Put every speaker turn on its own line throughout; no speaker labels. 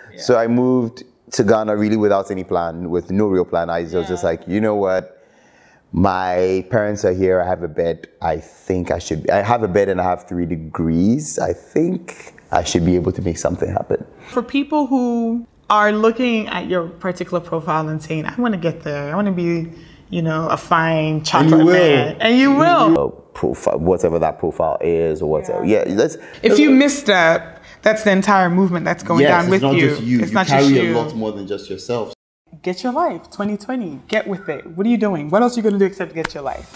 Yeah. So I moved to Ghana really without any plan, with no real plan. I was just like, you know what? My parents are here. I have a bed. I think I have a bed and I have 3 degrees. I think I should be able to make something happen.
For people who are looking at your particular profile and saying, I want to get there. I want to be, you know, a fine chocolate man. And you will.
Profile, whatever that profile is or whatever. Yeah,
if you misstep, that's the entire movement that's going down with you.
It's not just you.
It's
you
not
carry
just you.
a lot more than just yourself.
Get your life, 2020. Get with it. What are you doing? What else are you going to do except get your life?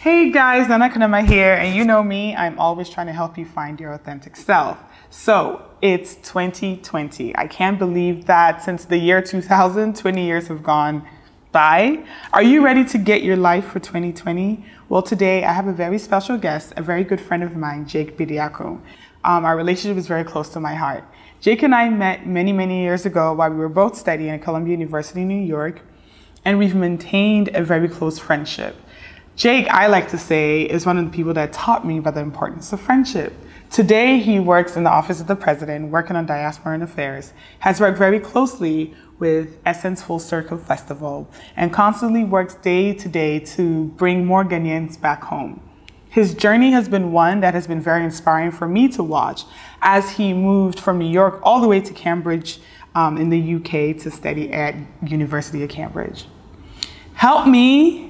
Hey guys, Nana Konamah here, and you know me, I'm always trying to help you find your authentic self. So, it's 2020. I can't believe that since the year 2000, 20 years have gone by. Are you ready to get your life for 2020? Well, today I have a very special guest, a very good friend of mine, Jake Bediako. Our relationship is very close to my heart. Jake and I met many, many years ago while we were both studying at Columbia University, New York, and we've maintained a very close friendship. Jake, I like to say, is one of the people that taught me about the importance of friendship. Today, he works in the Office of the President, working on Diaspora Affairs, has worked very closely with Essence Full Circle Festival, and constantly works day to day to bring more Ghanaians back home. His journey has been one that has been very inspiring for me to watch as he moved from New York all the way to Cambridge in the UK to study at University of Cambridge. Help me.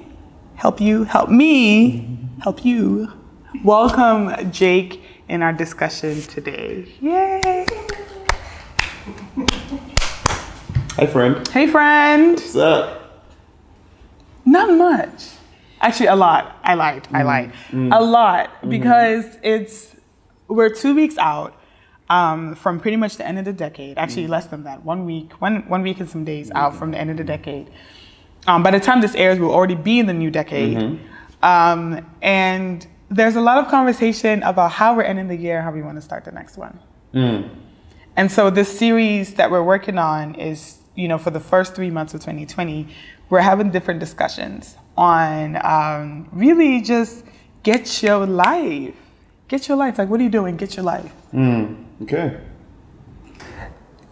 Help you, help me, help you. Welcome, Jake, in our discussion today. Yay!
Hi, friend.
Hey, friend.
What's up?
Not much. Actually, a lot. I lied. A lot, because we're 2 weeks out from pretty much the end of the decade. Actually, less than that. 1 week, one week and some days out from the end of the decade. By the time this airs, we'll already be in the new decade. And there's a lot of conversation about how we're ending the year, how we want to start the next one. And so this series that we're working on is, you know, for the first 3 months of 2020, we're having different discussions on really just get your life. Get your life. Like, what are you doing? Get your life.
Okay.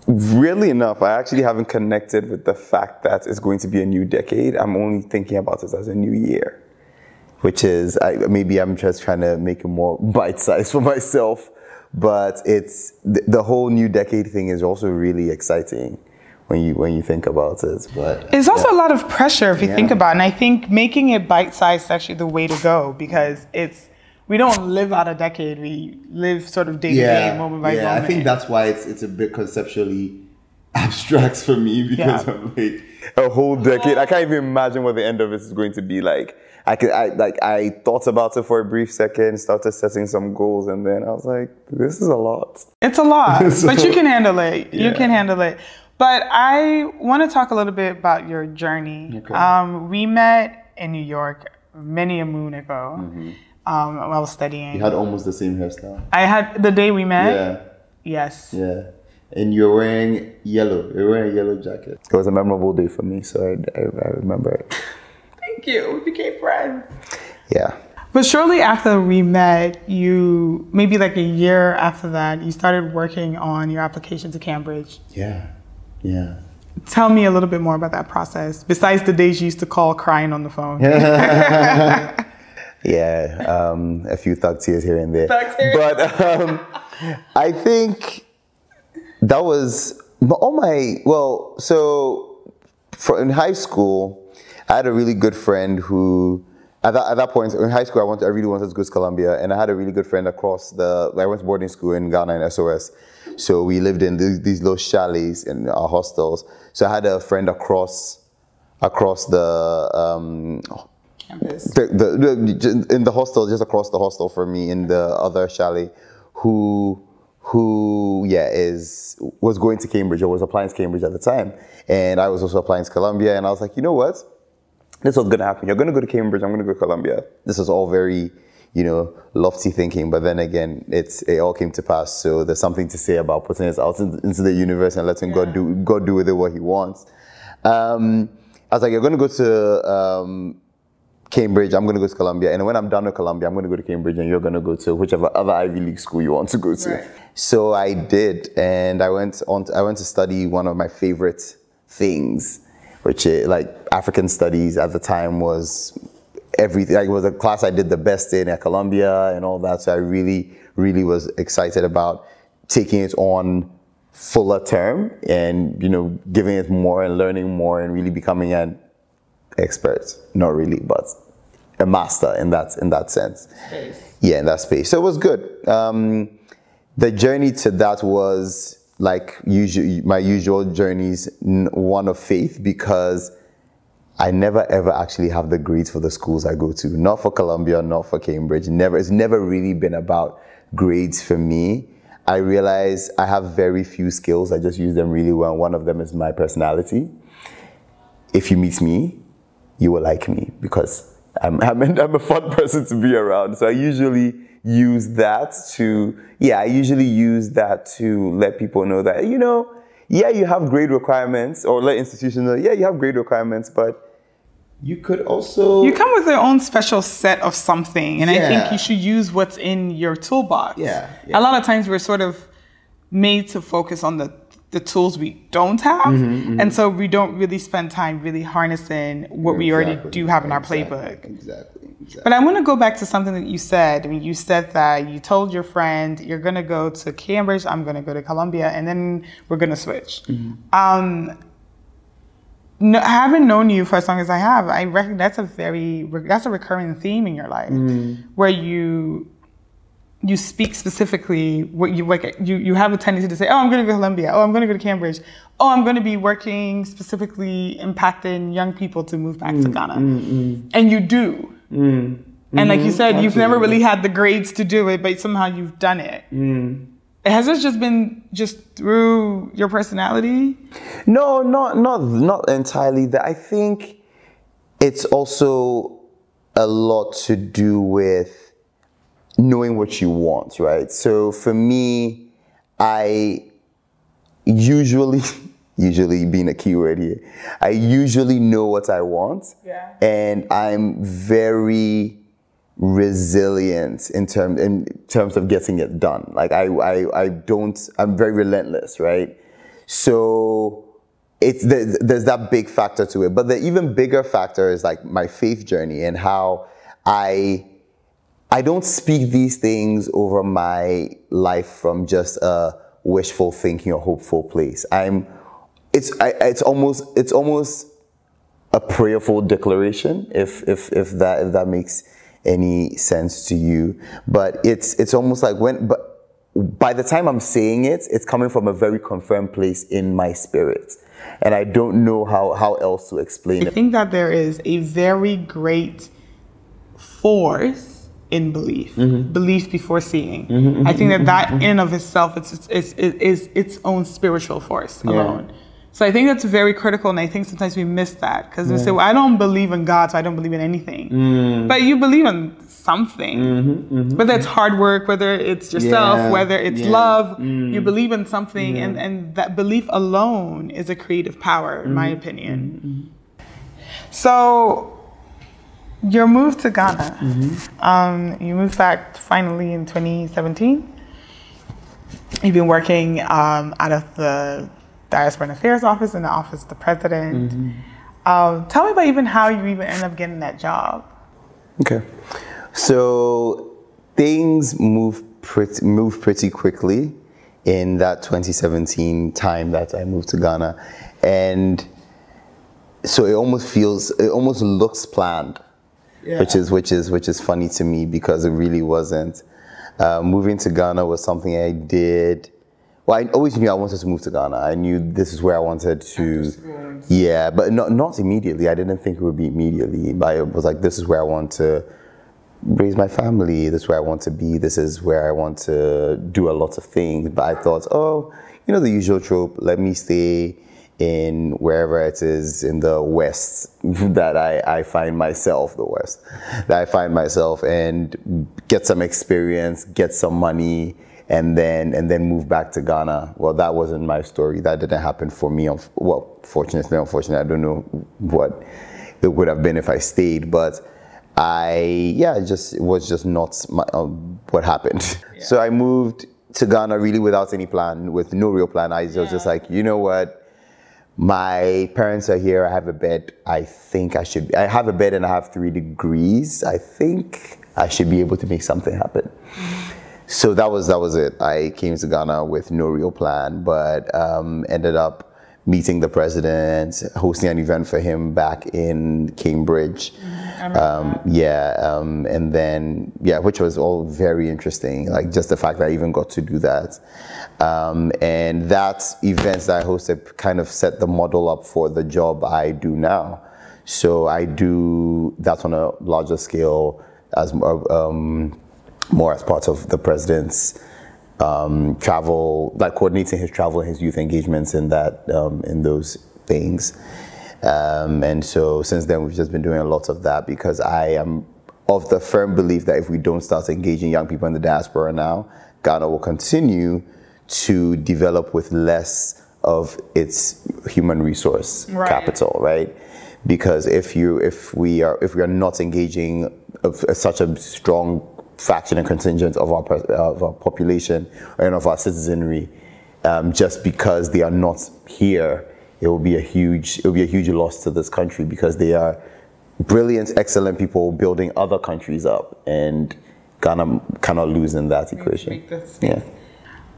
Weirdly enough, I actually haven't connected with the fact that it's going to be a new decade. I'm only thinking about it as a new year, which is, maybe I'm just trying to make it more bite-sized for myself, but it's, the whole new decade thing is also really exciting when you think about it. But
it's also a lot of pressure if you think about it, and I think making it bite-sized is actually the way to go, because we don't live out a decade. We live sort of day to day, moment by moment.
Yeah, I think that's why it's a bit conceptually abstract for me, because I'm like,
a whole decade. I can't even imagine what the end of it is going to be like. I thought about it for a brief second, started setting some goals, and then I was like, this is a lot.
It's a lot, but you can handle it. You can handle it. But I want to talk a little bit about your journey. Okay. We met in New York many a moon ago. While I was studying.
You had almost the same hairstyle.
I had the day we met?
Yeah.
Yes.
Yeah. And you're wearing yellow. You're wearing a yellow jacket.
It was a memorable day for me, so I remember it.
Thank you. We became friends.
Yeah.
But shortly after we met, you, maybe like a year after that, you started working on your application to Cambridge.
Yeah. Yeah.
Tell me a little bit more about that process, besides the days you used to call crying on the phone.
Yeah, a few thug tears here and there. But I think that was in high school, I had a really good friend who, at that point in high school, I really wanted to go to Columbia, and I had a really good friend across I went to boarding school in Ghana in SOS. So we lived in these little chalets in our hostels. So I had a friend across the campus. In the hostel, just across the hostel from me, in the other chalet, who was going to Cambridge, or was applying to Cambridge at the time. And I was also applying to Columbia, and I was like, you know what? This was gonna happen. You're gonna go to Cambridge, I'm gonna go to Columbia. This is all very, lofty thinking. But then again, it all came to pass. So there's something to say about putting it out into the universe and letting God do with it what He wants. I was like, you're going to go to Cambridge, I'm going to go to Columbia, and when I'm done with Columbia, I'm going to go to Cambridge, and you're going to go to whichever other Ivy League school you want to go to. Right. So I did, and I went to study one of my favorite things, which is like African studies. At the time was everything. Like, it was a class I did the best in at Columbia and all that. So I really, really was excited about taking it on fuller term and giving it more and learning more and really becoming an expert. Not really, but a master in that sense. Space. Yeah, in that space. So it was good. The journey to that was like my usual journeys, one of faith, because I never ever actually have the grades for the schools I go to. Not for Columbia, not for Cambridge. It's never really been about grades for me. I realize I have very few skills. I just use them really well. One of them is my personality. If you meet me, you will like me because I'm a fun person to be around. So I usually use that to let people know that, you have grade requirements, or let institutions know, you have grade requirements, but you could also...
You come with your own special set of something, and I think you should use what's in your toolbox.
Yeah.
A lot of times we're sort of made to focus on the tools we don't have, and so we don't really spend time really harnessing what we already do have in our playbook.
Exactly.
But I want to go back to something that you said. I mean, you said that you told your friend, you're going to go to Cambridge, I'm going to go to Columbia, and then we're going to switch. Having known you for as long as I have, I reckon that's a recurring theme in your life, where you speak specifically what you have a tendency to say, oh, I'm going to go to Columbia. Oh, I'm going to go to Cambridge. Oh, I'm going to be working specifically impacting young people to move back to Ghana. And you do. And like you said, you've never really had the grades to do it, but somehow you've done it. Has this just been through your personality?
No, not entirely. I think it's also a lot to do with knowing what you want, right? So for me, I usually being a keyword here, I usually know what I want, and I'm very resilient in terms of getting it done. Like I'm very relentless, right? So there's that big factor to it, but the even bigger factor is like my faith journey and how I don't speak these things over my life from just a wishful thinking or hopeful place. It's almost a prayerful declaration, if that makes any sense to you. But it's almost like by the time I'm saying it, it's coming from a very confirmed place in my spirit, and I don't know how else to explain it.
I think that there is a very great force in belief, belief before seeing. I think that in and of itself is its own spiritual force alone. So I think that's very critical, and I think sometimes we miss that because we say, well, I don't believe in God, so I don't believe in anything. But you believe in something, whether it's hard work, whether it's yourself, whether it's love, you believe in something, and that belief alone is a creative power, in my opinion. So your move to Ghana, you moved back finally in 2017. You've been working out of the Diaspora Affairs Office and the Office of the President. Tell me about even how you even ended up getting that job.
Okay, so things moved pretty quickly in that 2017 time that I moved to Ghana, and so it almost looks planned. Which is funny to me because it really wasn't. Moving to Ghana was something I did. Well, I always knew I wanted to move to Ghana. I knew this is where I wanted to. Yeah, but not immediately. I didn't think it would be immediately. But I was like, this is where I want to raise my family. This is where I want to be. This is where I want to do a lot of things. But I thought, the usual trope. Let me stay in wherever it is in the West that I find myself, and get some experience, get some money, and then move back to Ghana. Well, that wasn't my story. That didn't happen for me. Well, fortunately, unfortunately, I don't know what it would have been if I stayed, but it was just not what happened. Yeah. So I moved to Ghana really without any plan, with no real plan. I was just like, you know what? My parents are here. I have a bed. I have a bed and I have 3 degrees. I think I should be able to make something happen. So that was it. I came to Ghana with no real plan, but ended up meeting the president, hosting an event for him back in Cambridge. And then, which was all very interesting. Like just the fact that I even got to do that. And that event that I hosted kind of set the model up for the job I do now. So I do that on a larger scale as more as part of the president's travel, like coordinating his travel and his youth engagements in those things. And so since then, we've just been doing a lot of that, because I am of the firm belief that if we don't start engaging young people in the diaspora now, Ghana will continue to develop with less of its human resource capital, right? Because if we are not engaging such a strong fraction and contingent of our population and of our citizenry, just because they are not here, it will be a huge loss to this country, because they are brilliant, excellent people building other countries up, and Ghana cannot lose in that equation. Yeah.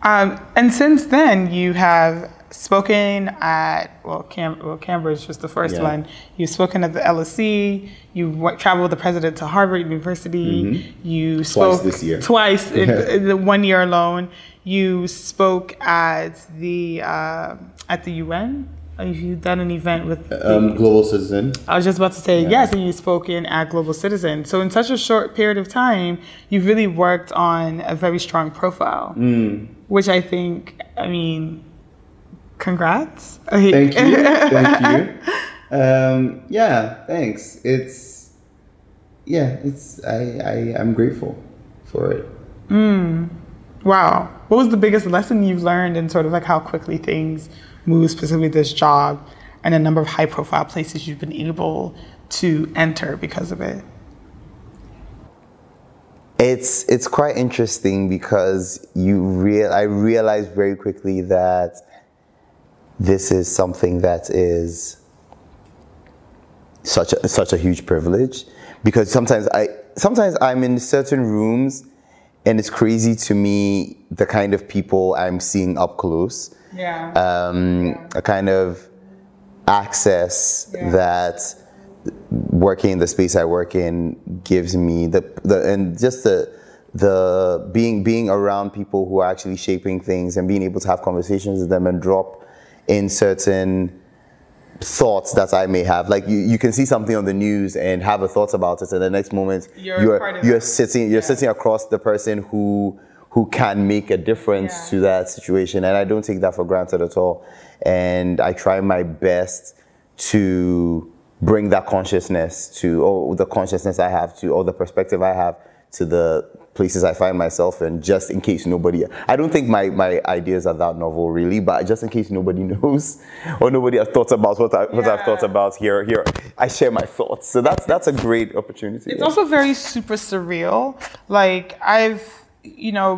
And since then, you have spoken at, Cambridge was the first one. You've spoken at the LSE. You traveled with the president to Harvard University. You spoke
twice this year.
Twice in the 1 year alone. You spoke at the UN. Have you done an event with
Global Citizen?
I was just about to say yes, and you've spoken at Global Citizen. So in such a short period of time, you've really worked on a very strong profile, which I think, congrats.
Thank you. Thanks. I'm grateful for it.
Wow. What was the biggest lesson you've learned in sort of like how quickly things move, specifically this job, and a number of high profile places you've been able to enter because of it?
It's quite interesting, because I realized very quickly that this is something that is such a huge privilege, because sometimes I'm in certain rooms and it's crazy to me the kind of people I'm seeing up close. A kind of access that working in the space I work in gives me, the being around people who are actually shaping things and being able to have conversations with them and drop in certain thoughts that I may have. Like you can see something on the news and have a thought about it, and the next moment you're sitting across the person who can make a difference to that situation. And I don't take that for granted at all. And I try my best to bring that consciousness the consciousness I have or the perspective I have to the places I find myself in, just in case I don't think my ideas are that novel really, but just in case nobody knows or nobody has thought about what I've thought about here, I share my thoughts. So that's a great opportunity.
It's also very super surreal. Like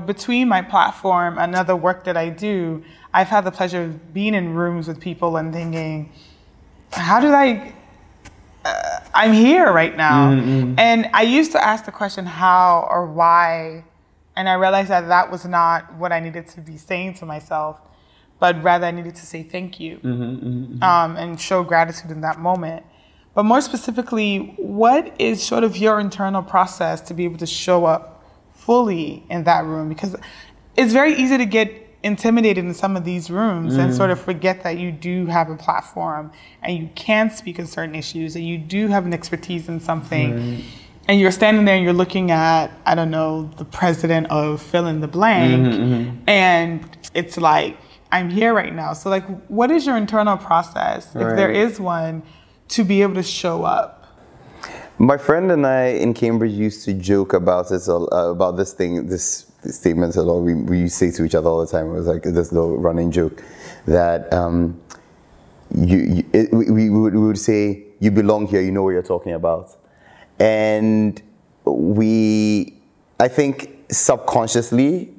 between my platform and other work that I do, I've had the pleasure of being in rooms with people and thinking, how did I'm here right now. And I used to ask the question, how or why? And I realized that was not what I needed to be saying to myself, but rather I needed to say thank you and show gratitude in that moment. But more specifically, what is sort of your internal process to be able to show up fully in that room? Because it's very easy to get intimidated in some of these rooms and sort of forget that you do have a platform and you can speak on certain issues and you do have an expertise in something, and you're standing there and you're looking at, I don't know, the president of fill in the blank, and it's like, I'm here right now. So like, what is your internal process, if there is one, to be able to show up?
My friend and I in Cambridge used to joke about this statement a lot. We used to say to each other all the time. It was like this little running joke that we would say, "You belong here. You know what you're talking about." And I think subconsciously,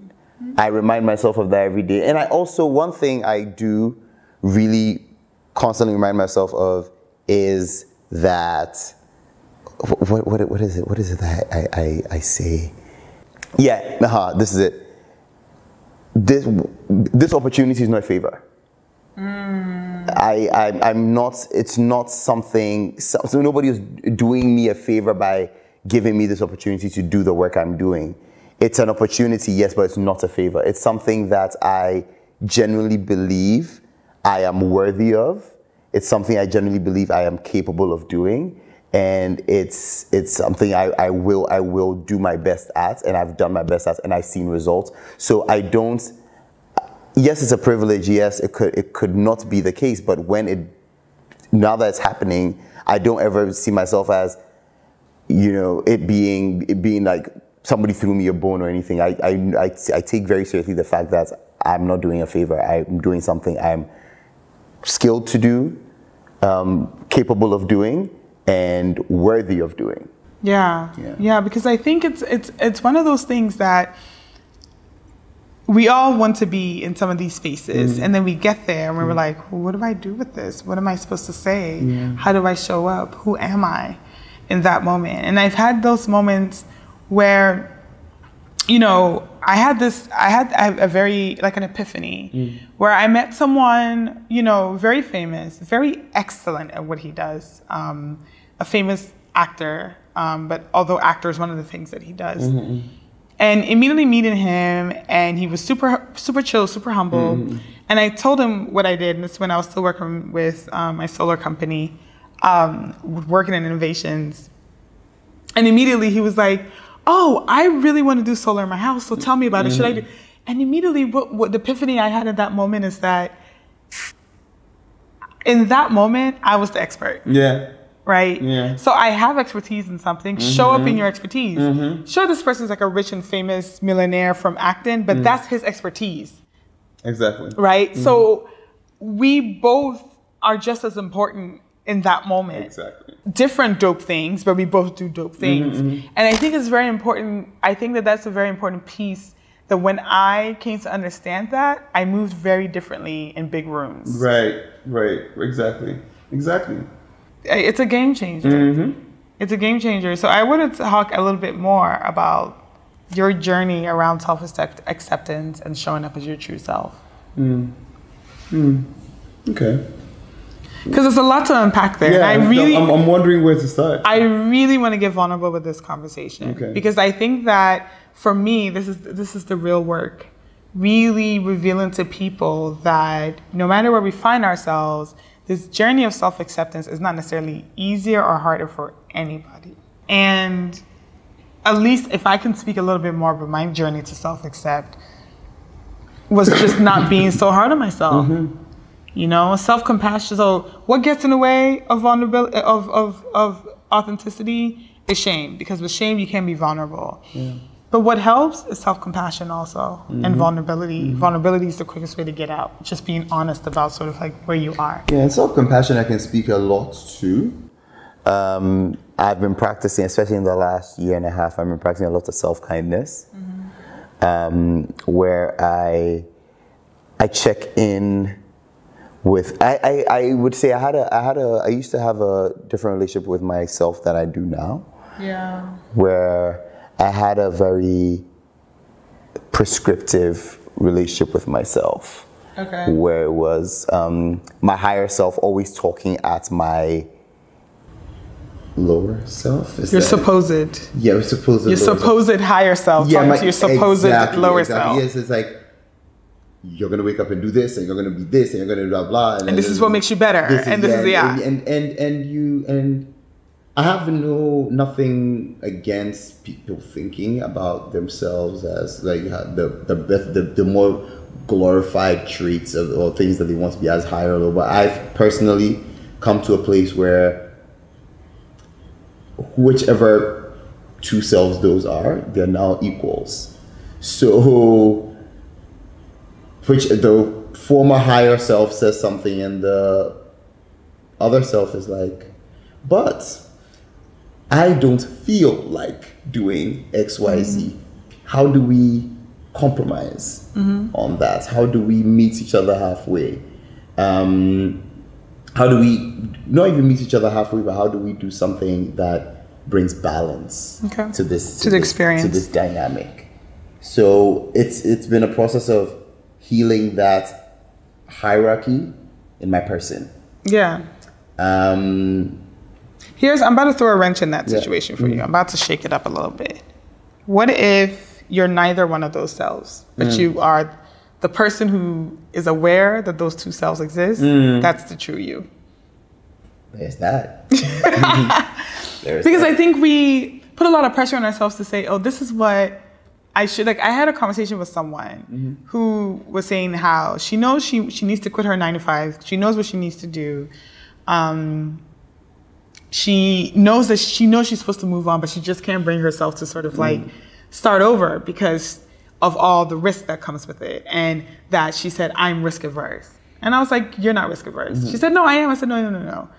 I remind myself of that every day. And I also, one thing I do really constantly remind myself of is that, what is it? What is it that I say? Yeah, this is it. This opportunity is not a favor. I'm not, it's not something, so nobody is doing me a favor by giving me this opportunity to do the work I'm doing. It's an opportunity, yes, but it's not a favor. It's something that I genuinely believe I am worthy of. It's something I genuinely believe I am capable of doing. And it's something I will do my best at, and I've done my best at, and I've seen results. So I don't, yes, it's a privilege. Yes, it could not be the case, but now that it's happening, I don't ever see myself as, it being like somebody threw me a bone or anything. I take very seriously the fact that I'm not doing a favor. I'm doing something I'm skilled to do, capable of doing, and worthy of doing.
Yeah, because I think it's one of those things that we all want to be in some of these spaces, and then we get there and we're like, well, what do I do with this? What am I supposed to say? How do I show up? Who am I in that moment? And I've had those moments where, I had a very, like an epiphany, where I met someone, very famous, very excellent at what he does, a famous actor, but although actor is one of the things that he does. And immediately meeting him, and he was super, super chill, super humble. And I told him what I did, and this is when I was still working with my solar company, working in innovations. And immediately he was like, oh, I really want to do solar in my house, so tell me about it. Should I do? And immediately what the epiphany I had at that moment is that in that moment, I was the expert. Right? Yeah. So I have expertise in something. Show up in your expertise. Sure, this person's like a rich and famous millionaire from acting, but that's his expertise.
Exactly.
Right? So we both are just as important in that moment.
Exactly.
Different dope things, but we both do dope things. And I think it's very important. I think that's a very important piece, that when I came to understand that, I moved very differently in big rooms.
Right. Exactly.
It's a game changer. It's a game changer. So I wanted to talk a little bit more about your journey around self-acceptance and showing up as your true self.
Okay.
Because there's a lot to unpack there.
Yeah,
and
I'm wondering where to start.
I really want to get vulnerable with this conversation.
Okay.
Because I think that for me, this is the real work. Really revealing to people that no matter where we find ourselves, this journey of self-acceptance is not necessarily easier or harder for anybody. And at least if I can speak a little bit more about my journey to self-accept, was just not being so hard on myself. Self-compassion. So what gets in the way of vulnerability, of authenticity, is shame. Because with shame, you can't be vulnerable. But what helps is self-compassion also, and vulnerability. Vulnerability is the quickest way to get out. Just being honest about sort of like where you are.
Yeah, and self-compassion I can speak a lot to.
I've been practicing, especially in the last year and a half, I've been practicing a lot of self-kindness, where I check in with, I would say I used to have a different relationship with myself than I do now.
Yeah.
Where I had a very prescriptive relationship with myself.
Okay.
Where it was my higher self always talking at my
lower self?
Your supposed.
Yeah, your supposed.
Your supposed higher self talking to your supposed lower self.
Yes, it's like, you're gonna wake up and do this, and you're gonna be this, and you're gonna blah blah.
And this is what makes you better. And this is
and I have nothing against people thinking about themselves as like the more glorified traits or things that they want to be as high or low. But I've personally come to a place where whichever two selves those are, they're now equals. So, which the former higher self says something and the other self is like, but I don't feel like doing XYZ. How do we compromise on that? How do we meet each other halfway? How do we not even meet each other halfway, but how do we do something that brings balance to this experience, to this dynamic? So it's been a process of healing that hierarchy in my person.
Yeah. I'm about to throw a wrench in that situation for you. I'm about to shake it up a little bit. What if you're neither one of those selves, but you are the person who is aware that those two selves exist? That's the true you.
There's that.
Because I think we put a lot of pressure on ourselves to say, oh, this is what I should, like, I had a conversation with someone who was saying how she knows she needs to quit her 9 to 5. She knows what she needs to do. She knows she's supposed to move on, but she just can't bring herself to sort of like start over because of all the risk that comes with it. And that she said, I'm risk averse. And I was like, you're not risk averse. She said, no, I am. I said, no.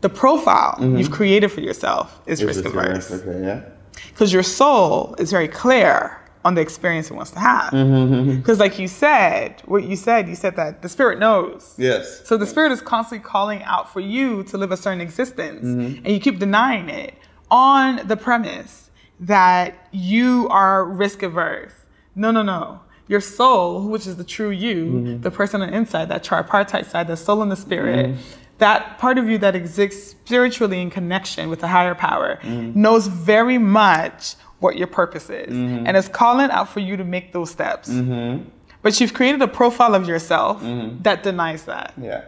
The profile you've created for yourself is risk averse.
Okay, yeah.
Because your soul is very clear on the experience it wants to have. Because like you said that the spirit knows.
Yes.
So the spirit is constantly calling out for you to live a certain existence. And you keep denying it on the premise that you are risk averse. No. Your soul, which is the true you, the person on the inside, that tripartite side, the soul and the spirit, that part of you that exists spiritually in connection with the higher power, knows very much what your purpose is and is calling out for you to make those steps. But you've created a profile of yourself that denies that.
Yeah.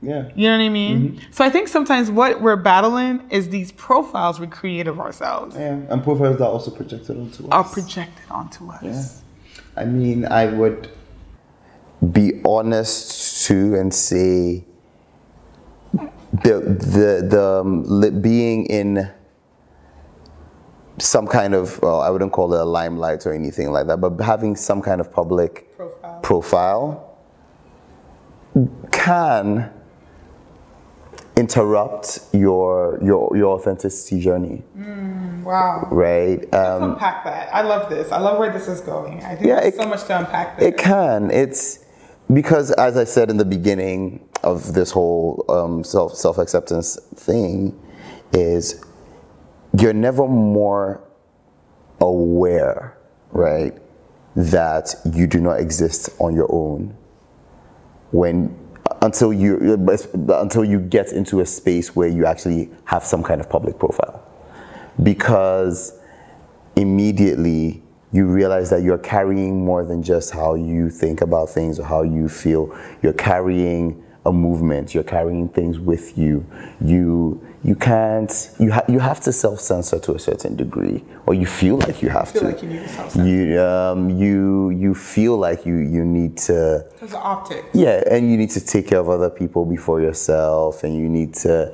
You know what I mean? So I think sometimes what we're battling is these profiles we create of ourselves.
Yeah, and profiles that are also projected onto us.
Are projected onto us.
Yeah. I mean, I would
be honest too and say the being in some kind of, well, I wouldn't call it a limelight or anything like that, but having some kind of public profile can interrupt your authenticity journey.
Wow.
Right?
Let's unpack that. I love this. I love where this is going. I think there's so much to unpack there.
It can. It's because, as I said in the beginning of this whole self-acceptance thing, is you're never more aware, right, that you do not exist on your own until you get into a space where you actually have some kind of public profile. Because immediately you realize that you're carrying more than just how you think about things or how you feel. You're carrying a movement. You're carrying things with you. You have to self-censor to a certain degree, or you feel like you have to.
Like you need to self-censor.
You feel like you need to.
Because of optics.
Yeah, and you need to take care of other people before yourself, and you need to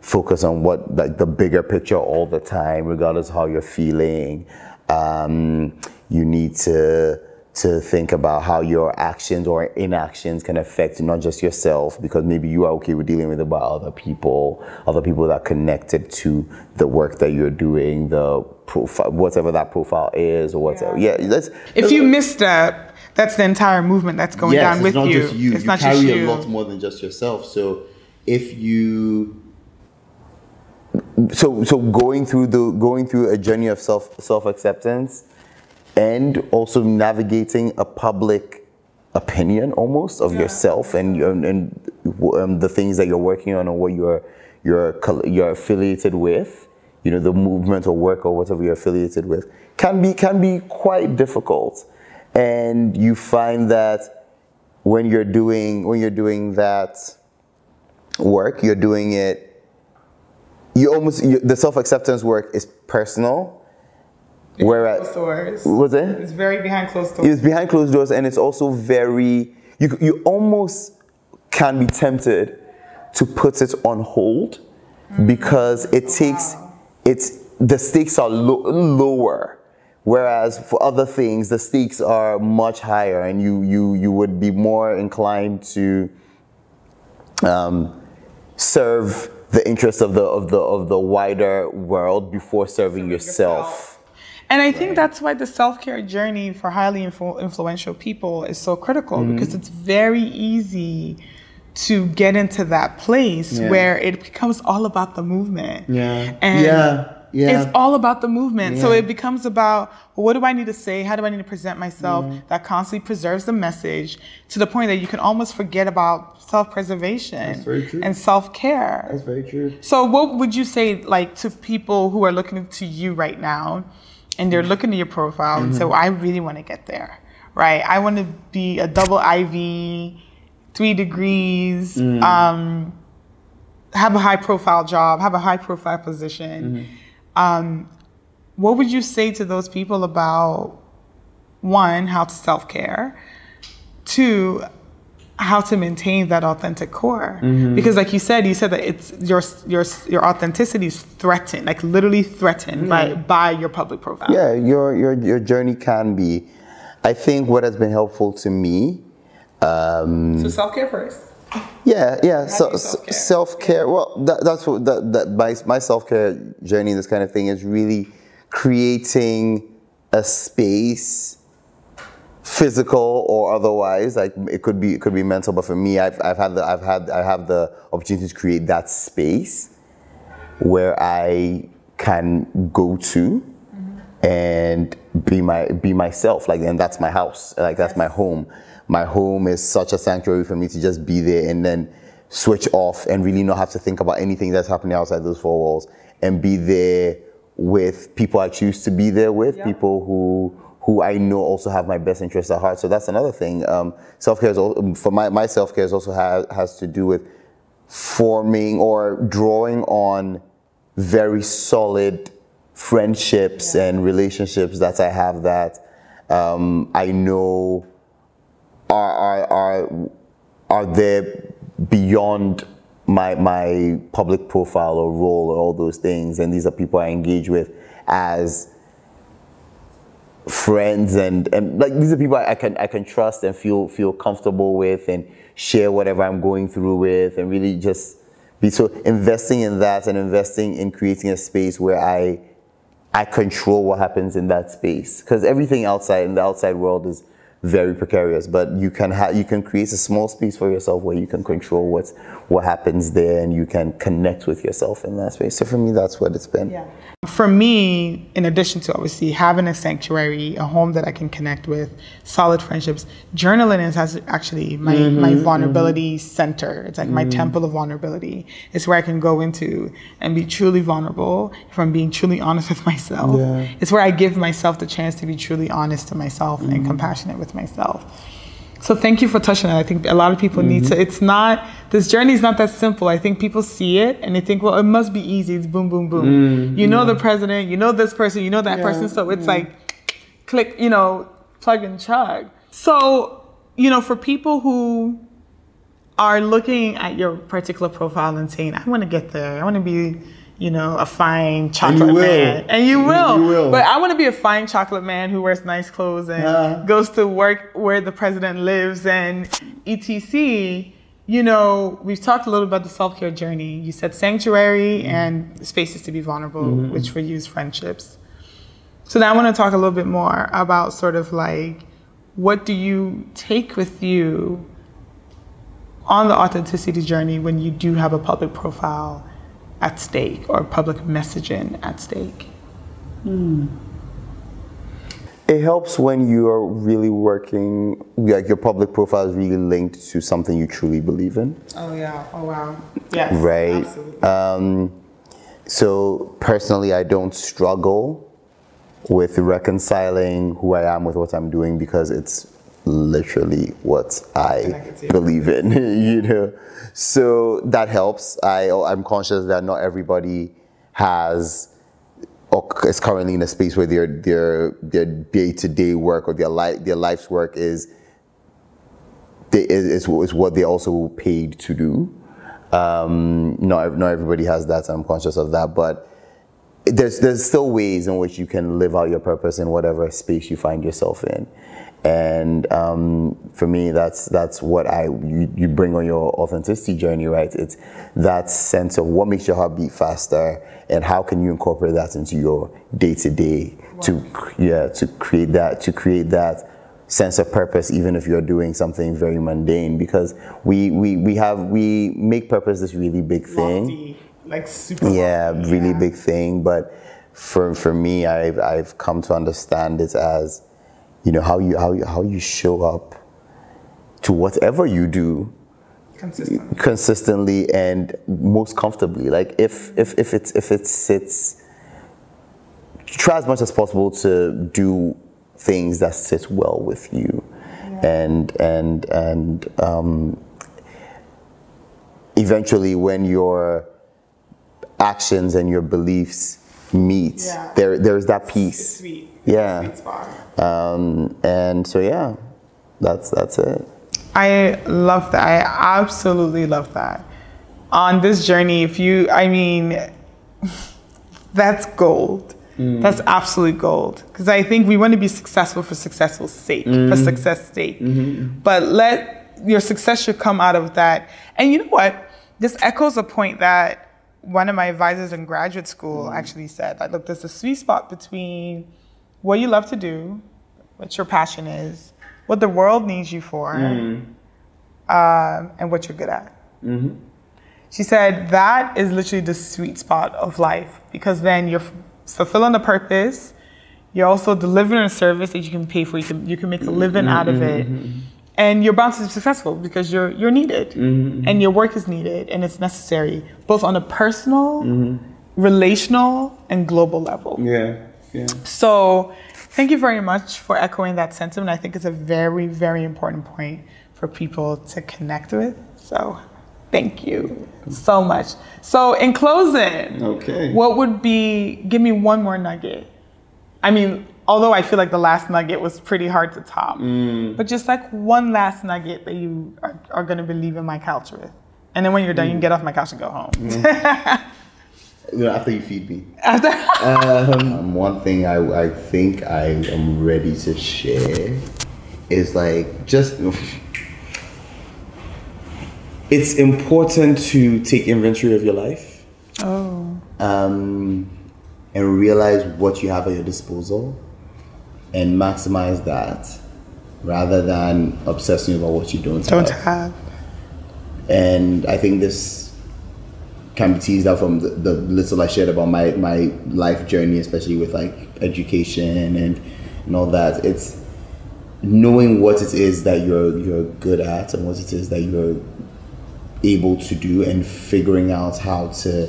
focus on what, like, the bigger picture all the time, regardless of how you're feeling. You need to think about how your actions or inactions can affect not just yourself, because maybe you are okay with dealing with it, but other people that are connected to the work that you're doing, the profile, whatever that profile is, or whatever. Yeah,
if you misstep, that's the entire movement that's going down with you.
It's not just you.
It's
you
not
carry
just you.
a lot more than just yourself. So if you
going through a journey of self-acceptance, and also navigating a public opinion almost of yourself and the things that you're working on, or what you're affiliated with, the movement or work or whatever you're affiliated with, can be quite difficult. And you find that when you're doing that work, you're doing it the self-acceptance work is personal. Whereas,
closed doors.
Was it?
It's very behind closed doors.
It's behind closed doors, and it's also very. You almost can be tempted to put it on hold because it takes. The stakes are lower, whereas for other things the stakes are much higher, and you would be more inclined to serve the interests of the wider world before serving yourself.
And I think that's why the self-care journey for highly influential people is so critical, because it's very easy to get into that place where it becomes all about the movement. It's all about the movement. So it becomes about, well, what do I need to say? How do I need to present myself? That constantly preserves the message to the point that you can almost forget about self-preservation and self-care.
That's very true.
So what would you say, like, to people who are looking to you right now and they're looking at your profile and say, well, I really want to get there, right? I want to be a double IV, 3 degrees, have a high profile job, have a high profile position. What would you say to those people about, 1, how to self-care, 2, how to maintain that authentic core? Because like you said that it's your authenticity is threatened, like literally threatened by your public profile.
Yeah, your journey can be. I think what has been helpful to me.
So self-care first.
Yeah. So self-care. Well, that's what my self-care journey. This kind of thing is really creating a space, physical or otherwise. Like it could be mental, but for me, I have the opportunity to create that space where I can go to and be myself. Like, and that's my house. Like that's my home. My home is such a sanctuary for me to just be there and then switch off and really not have to think about anything that's happening outside those 4 walls, and be there with people I choose to be there with, people who I know also have my best interests at heart. So that's another thing. Self-care is also, for my self-care is also has to do with forming or drawing on very solid friendships and relationships that I have that I know are there beyond my public profile or role or all those things, and these are people I engage with as friends, and like these are people I can trust and feel comfortable with and share whatever I'm going through with, and really just be so investing in that and investing in creating a space where I control what happens in that space, because everything outside in the outside world is very precarious, but you can create a small space for yourself where you can control what happens there, and you can connect with yourself in that space. So for me, that's what it's been.
Yeah. For me, in addition to obviously having a sanctuary, a home that I can connect with, solid friendships, journaling is actually my vulnerability center. It's like my temple of vulnerability. It's where I can go into and be truly vulnerable if I'm being truly honest with myself. Yeah. It's where I give myself the chance to be truly honest to myself and compassionate with myself. So thank you for touching on it. I think a lot of people need to, this journey is not that simple. I think people see it and they think, well, it must be easy. It's boom, boom, boom. You know the president, you know this person, you know that person. So it's like, click, plug and chug. So, for people who are looking at your particular profile and saying, I want to get there. I want to be, a fine chocolate man. And you will. But I want to be a fine chocolate man who wears nice clothes and goes to work where the president lives and etc. We've talked a little about the self-care journey. You said sanctuary and spaces to be vulnerable, which for you is friendships. So now I want to talk a little bit more about sort of like, what do you take with you on the authenticity journey when you do have a public profile at stake or public messaging at stake?
It helps when you are really working, like your public profile is really linked to something you truly believe in.
Oh yeah, oh wow. Yes,
right.
Absolutely.
So personally, I don't struggle with reconciling who I am with what I'm doing, because it's literally what I believe in, So that helps. I'm conscious that not everybody has or is currently in a space where their day-to-day work or their life's work is what they're also paid to do. Not everybody has that, and I'm conscious of that, but there's still ways in which you can live out your purpose in whatever space you find yourself in. And for me, that's what you bring on your authenticity journey, right? It's that sense of what makes your heart beat faster, and how can you incorporate that into your day-to-day to create that sense of purpose, even if you're doing something very mundane. Because we make purpose this really big thing.
Lofty, like super
really big thing. But for me, I've come to understand it as, how you show up to whatever you do consistently and most comfortably. Like if it sits, try as much as possible to do things that sit well with you, and eventually when your actions and your beliefs meet, there's that peace.
It's sweet.
Sweet spot. And so that's it.
I love that. I absolutely love that. On this journey, that's gold. That's absolute gold. Because I think we want to be successful for successful's sake, for success' sake. But your success should come out of that. And you know what? This echoes a point that one of my advisors in graduate school actually said. Like, look, there's a sweet spot between what you love to do, what your passion is, what the world needs you for, and what you're good at. She said that is literally the sweet spot of life, because then you're fulfilling the purpose, you're also delivering a service that you can pay for, you can make a living out of it, and you're bound to be successful because you're needed, and your work is needed, and it's necessary, both on a personal, relational, and global level. So thank you very much for echoing that sentiment. I think it's a very, very important point for people to connect with. So thank you so much. So in closing, give me one more nugget. Although I feel like the last nugget was pretty hard to top, but just like one last nugget that you are going to be leaving my couch with. And then when you're done, you can get off my couch and go home.
After you feed me. One thing I think I am ready to share is it's important to take inventory of your life. And realize what you have at your disposal and maximize that, rather than obsessing about what you don't have. And I think this can be teased out from the little I shared about my life journey, especially with education and all that. It's knowing what it is that you're good at and what it is that you're able to do, and figuring out how to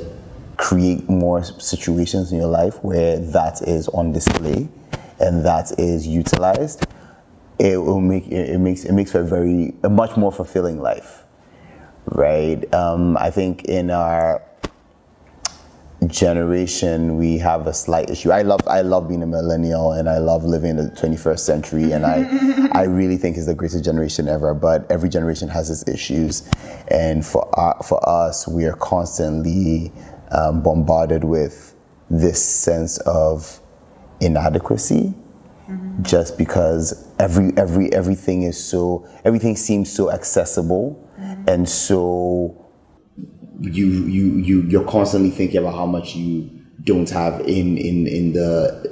create more situations in your life where that is on display and that is utilized. It makes for a much more fulfilling life. Right. I think in our generation we have a slight issue. I love being a millennial, and I love living in the 21st century, and I really think it's the greatest generation ever. But every generation has its issues, and for us, we are constantly bombarded with this sense of inadequacy. Just because everything seems so accessible. And so you're constantly thinking about how much you don't have in the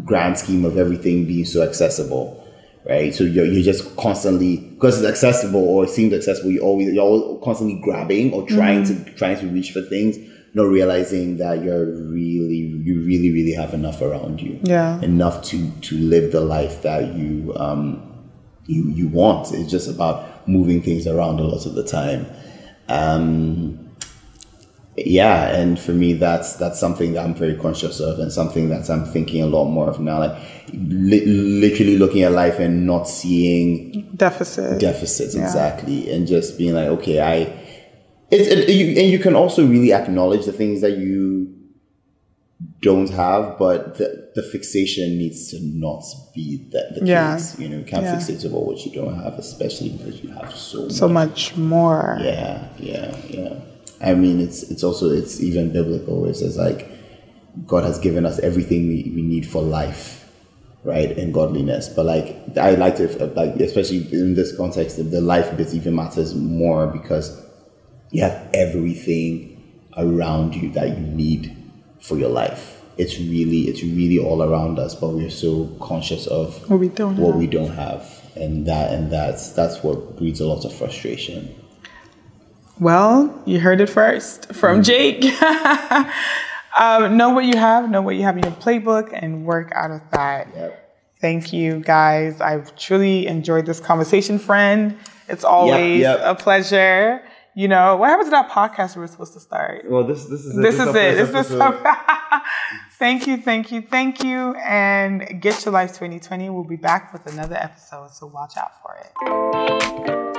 grand scheme of everything being so accessible, right? So you're just constantly, because it's accessible or it seems accessible, you're always constantly grabbing or trying to reach for things, not realizing that you really have enough around you, enough to live the life that you want. It's just about moving things around a lot of the time. And for me, that's something that I'm very conscious of, and something that I'm thinking a lot more of now. Like literally looking at life and not seeing deficits exactly, and just being like, okay, you can also really acknowledge the things that you don't have, but the fixation needs to not be the case. You can't fixate about what you don't have, especially because you have so much more. Yeah. I mean, it's even biblical. It says like God has given us everything we need for life, right, and godliness. But like I like to especially in this context, the life bit even matters more because you have everything around you that you need for your life. It's really all around us, but we're so conscious of what we don't have, and that's what breeds a lot of frustration.
Well, you heard it first from Jake. Know what you have in your playbook and work out of that.
Yep.
Thank you, guys. I've truly enjoyed this conversation, friend. It's always a pleasure. What happened to that podcast we were supposed to start?
Well, this is it.
This is Thank you. And Get Your Life 2020. We'll be back with another episode, so watch out for it.